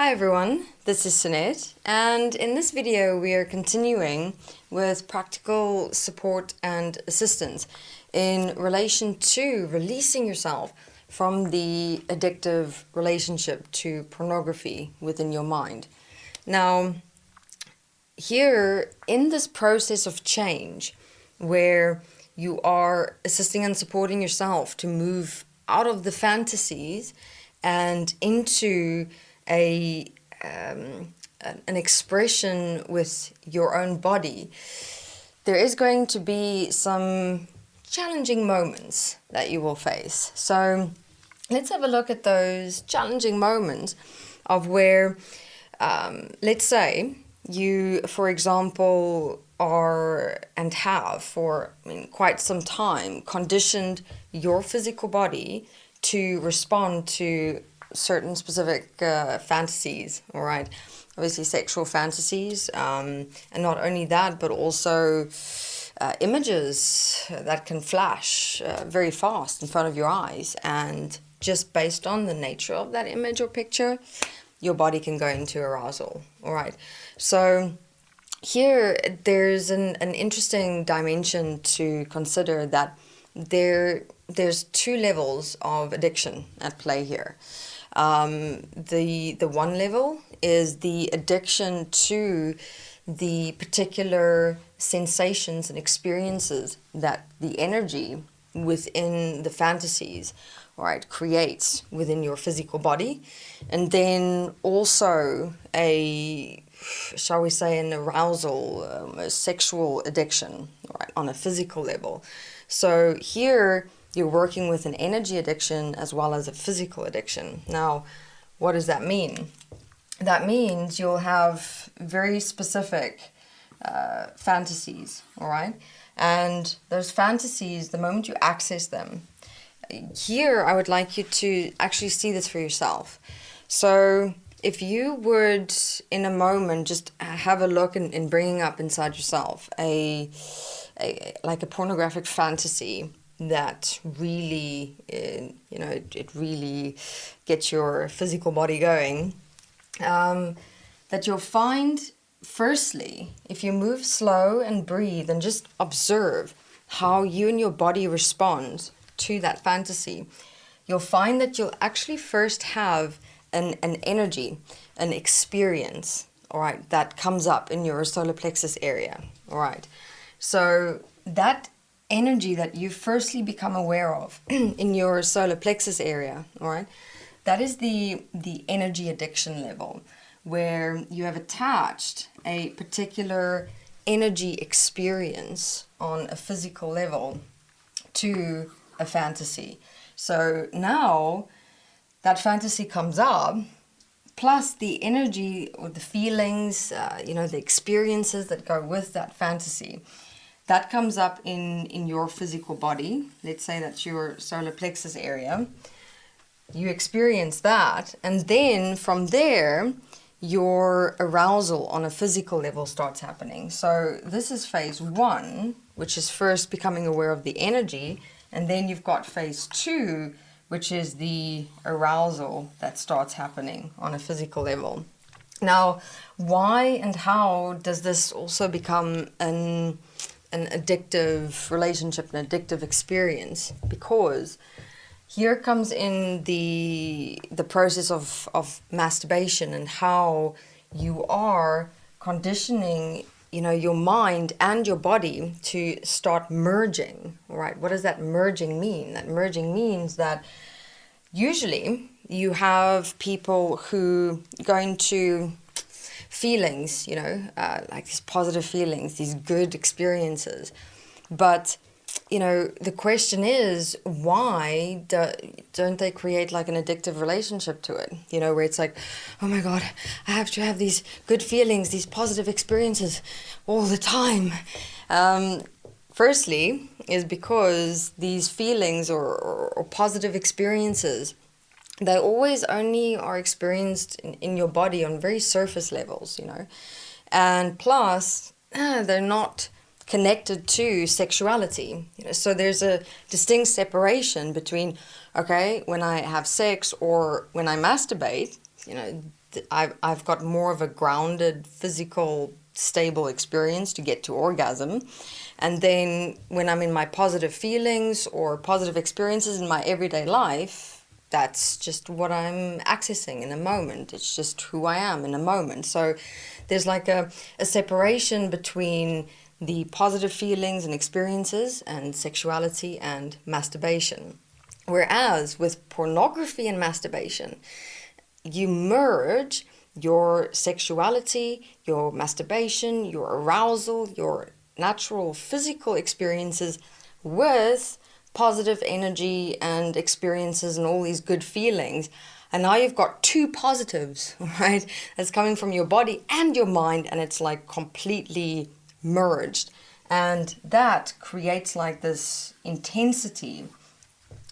Hi everyone, this is Sunette, and in this video we are continuing with practical support and assistance in relation to releasing yourself from the addictive relationship to pornography within your mind. Now, here in this process of change, where you are assisting and supporting yourself to move out of the fantasies and into an expression with your own body, there is going to be some challenging moments that you will face. So let's have a look at those challenging moments of where, let's say, you, for example, are and have for quite some time conditioned your physical body to respond to certain specific fantasies, all right? Obviously sexual fantasies, and not only that, but also images that can flash very fast in front of your eyes, and just based on the nature of that image or picture, your body can go into arousal, all right? So here there's an interesting dimension to consider, that there's two levels of addiction at play here. The one level is the addiction to the particular sensations and experiences that the energy within the fantasies, right, creates within your physical body, and then also shall we say, an arousal, a sexual addiction, right, on a physical level. So here you're working with an energy addiction as well as a physical addiction. Now, what does that mean? That means you'll have very specific fantasies, all right? And those fantasies, the moment you access them, here I would like you to actually see this for yourself. So if you would, in a moment, just have a look and bringing up inside yourself like a pornographic fantasy that really, it really gets your physical body going, that you'll find, firstly, if you move slow and breathe and just observe how you and your body respond to that fantasy, you'll find that you'll actually first have an energy, an experience, all right, that comes up in your solar plexus area, all right? So that energy that you firstly become aware of in your solar plexus area, all right, that is the energy addiction level, where you have attached a particular energy experience on a physical level to a fantasy. So now that fantasy comes up, plus the energy or the feelings, the experiences that go with that fantasy, that comes up in your physical body. Let's say that's your solar plexus area. You experience that, and then from there, your arousal on a physical level starts happening. So this is phase one, which is first becoming aware of the energy, and then you've got phase two, which is the arousal that starts happening on a physical level. Now, why and how does this also become an addictive relationship, an addictive experience? Because here comes in the process of masturbation, and how you are conditioning your mind and your body to start merging, all right? What does that merging mean? That merging means that usually you have people who go into feelings, like these positive feelings, these good experiences. But, the question is, why don't they create like an addictive relationship to it? Where it's like, oh my God, I have to have these good feelings, these positive experiences all the time. Firstly, is because these feelings or positive experiences, they always only are experienced in your body on very surface levels, and plus they're not connected to sexuality. So there's a distinct separation between, okay, when I have sex or when I masturbate, I've got more of a grounded, physical, stable experience to get to orgasm. And then when I'm in my positive feelings or positive experiences in my everyday life, that's just what I'm accessing in a moment. It's just who I am in a moment. So there's like a separation between the positive feelings and experiences and sexuality and masturbation. Whereas with pornography and masturbation, you merge your sexuality, your masturbation, your arousal, your natural physical experiences with positive energy and experiences and all these good feelings. And now you've got two positives, right? That's coming from your body and your mind, and it's like completely merged. And that creates like this intensity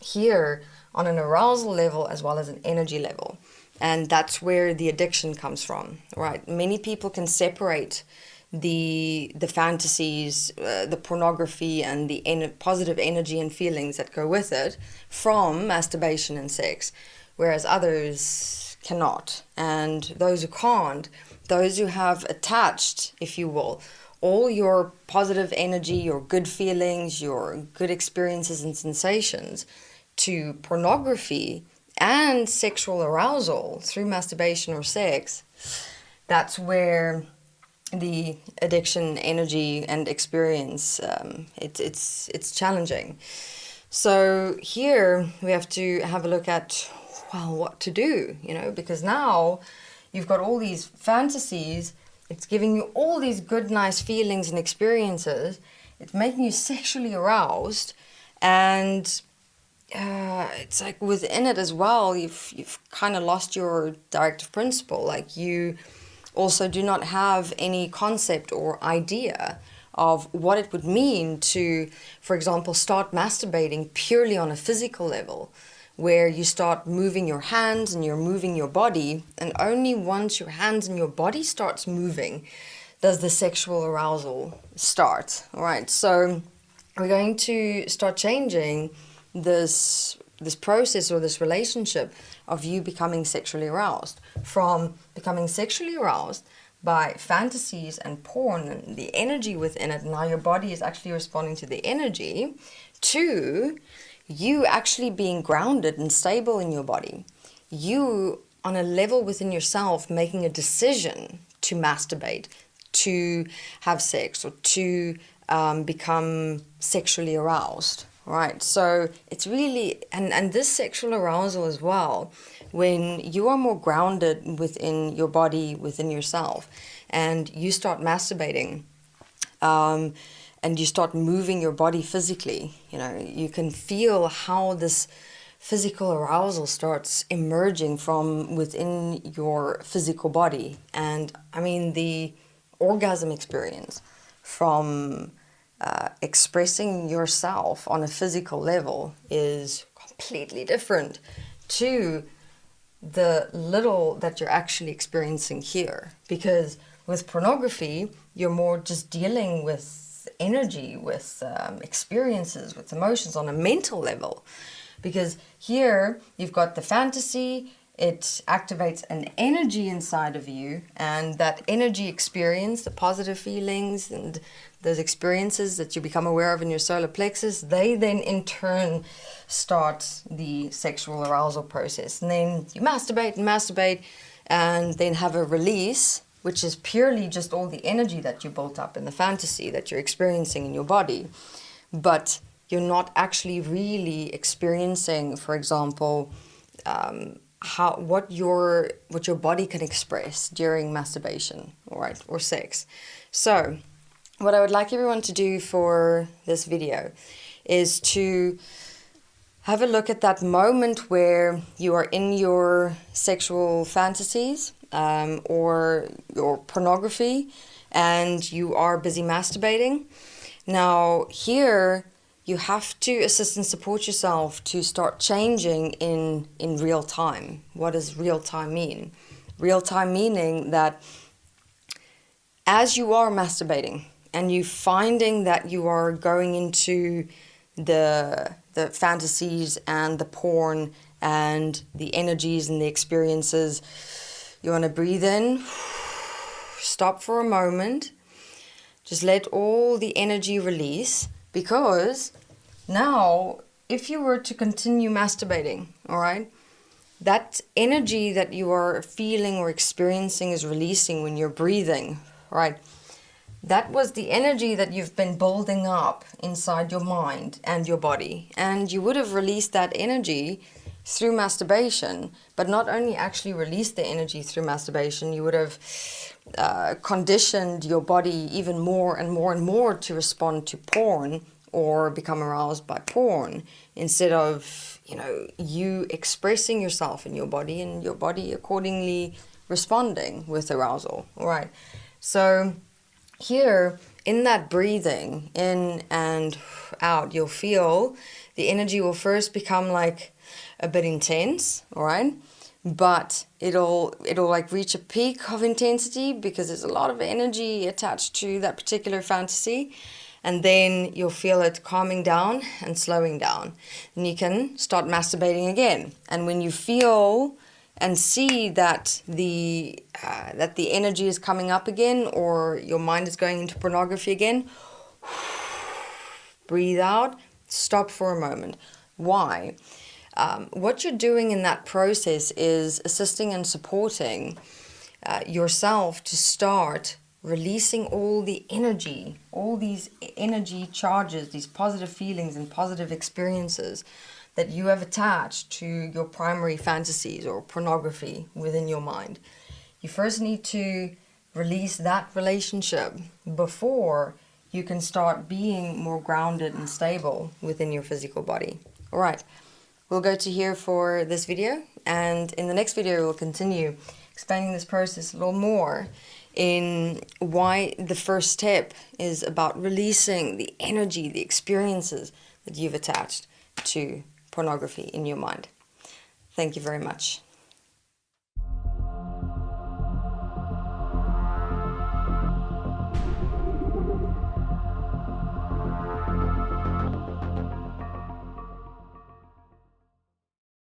here on an arousal level as well as an energy level. And that's where the addiction comes from, right? Many people can separate the fantasies, the pornography, and the positive energy and feelings that go with it from masturbation and sex, whereas others cannot. And those who can't, those who have attached, if you will, all your positive energy, your good feelings, your good experiences and sensations to pornography and sexual arousal through masturbation or sex, that's where the addiction, energy, and experience, it's challenging. So here we have to have a look at, well, what to do, because now you've got all these fantasies. It's giving you all these good, nice feelings and experiences. It's making you sexually aroused, and it's like within it as well, you've kind of lost your directive principle. Like you also do not have any concept or idea of what it would mean to, for example, start masturbating purely on a physical level, where you start moving your hands and you're moving your body, and only once your hands and your body starts moving does the sexual arousal start. All right, so we're going to start changing this process or this relationship of you becoming sexually aroused, from becoming sexually aroused by fantasies and porn and the energy within it. Now your body is actually responding to the energy, to you actually being grounded and stable in your body. You, on a level within yourself, making a decision to masturbate, to have sex, or to become sexually aroused. Right, so it's really, and this sexual arousal as well, when you are more grounded within your body, within yourself, and you start masturbating, and you start moving your body physically, you can feel how this physical arousal starts emerging from within your physical body. And I mean, the orgasm experience from expressing yourself on a physical level is completely different to the little that you're actually experiencing here. Because with pornography, you're more just dealing with energy, with experiences, with emotions on a mental level. Because here you've got the fantasy, it activates an energy inside of you, and that energy experience, the positive feelings and those experiences that you become aware of in your solar plexus, they then in turn start the sexual arousal process. And then you masturbate and then have a release, which is purely just all the energy that you built up in the fantasy that you're experiencing in your body. But you're not actually really experiencing, for example, what your body can express during masturbation, all right, or sex. So what I would like everyone to do for this video is to have a look at that moment where you are in your sexual fantasies or your pornography and you are busy masturbating. Now here you have to assist and support yourself to start changing in real time. What does real time mean? Real time meaning that as you are masturbating and you finding that you are going into the fantasies and the porn and the energies and the experiences, You want to breathe in, stop for a moment, just let all the energy release, because now if you were to continue masturbating, all right, that energy that you are feeling or experiencing is releasing when you're breathing, right? That was the energy that you've been building up inside your mind and your body. And you would have released that energy through masturbation, but not only actually released the energy through masturbation, you would have conditioned your body even more and more and more to respond to porn or become aroused by porn, instead of, you expressing yourself in your body and your body accordingly responding with arousal. All right. So here, in that breathing in and out, you'll feel the energy will first become like a bit intense, all right? But it'll like reach a peak of intensity because there's a lot of energy attached to that particular fantasy. And then you'll feel it calming down and slowing down. And you can start masturbating again. And when you feel and see that the energy is coming up again, or your mind is going into pornography again, breathe out, stop for a moment. Why? What you're doing in that process is assisting and supporting yourself to start releasing all the energy, all these energy charges, these positive feelings and positive experiences that you have attached to your primary fantasies or pornography within your mind. You first need to release that relationship before you can start being more grounded and stable within your physical body. All right, we'll go to here for this video, and in the next video we'll continue explaining this process a little more in why the first step is about releasing the energy, the experiences that you've attached to pornography in your mind. Thank you very much.